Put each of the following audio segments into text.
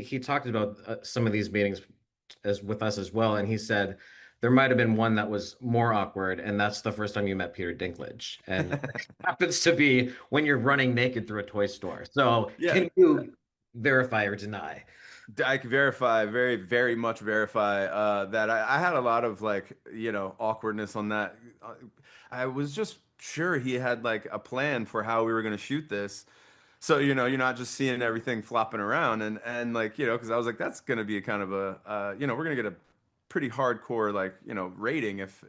he talked about some of these meetings as with us as well, and he said there might have been one that was more awkward, and that's the first time you met Peter Dinklage, and it happens to be when you're running naked through a toy store. So, Yeah, can you verify or deny? I can verify, very, very much verify that I had a lot of like, awkwardness on that. Uh, I was just sure he had like a plan for how we were going to shoot this. So, you're not just seeing everything flopping around and like, because I was like, that's going to be a kind of we're going to get a pretty hardcore like, rating if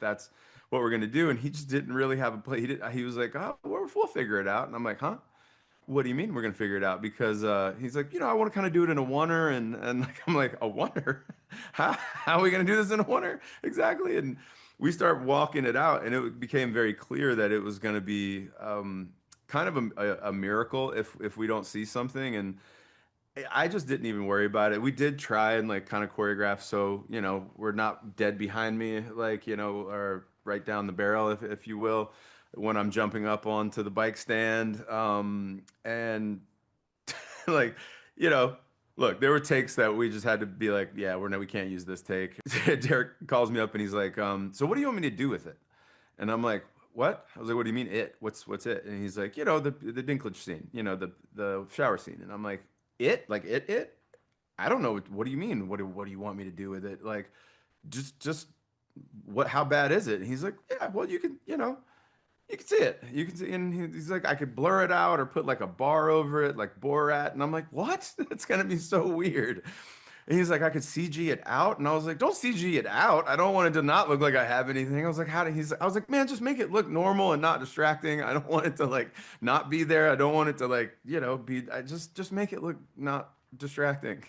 that's what we're going to do. And he just didn't really have a play. He was like, oh, we'll figure it out. And I'm like, huh? What do you mean we're gonna figure it out? Because he's like, I want to kind of do it in a oneer, and like I'm like, a oneer? How are we gonna do this in a oneer? Exactly. And we start walking it out, and it became very clear that it was gonna be kind of a miracle if we don't see something. And I just didn't even worry about it. We did try and like kind of choreograph so, we're not dead behind me, like, or right down the barrel, if you will, when I'm jumping up onto the bike stand. And like, you know, look, there were takes that we just had to be like, yeah, we can't use this take. Derek calls me up and he's like, so what do you want me to do with it? And I'm like, what? I was like, what do you mean it? What's it? And he's like, the Dinklage scene, the shower scene. And I'm like, it? Like it? I don't know. What do you mean? What do you want me to do with it? Like, just what? How bad is it? And he's like, yeah, well, you can see it. You can see, and he's like, I could blur it out or put like a bar over it, like Borat. And I'm like, what? It's gonna be so weird. And he's like, I could CG it out. And I was like, don't CG it out. I don't want it to not look like I have anything. I was like, I was like, man, just make it look normal and not distracting. I don't want it to like not be there. I don't want it to like, be, I just make it look not distracting.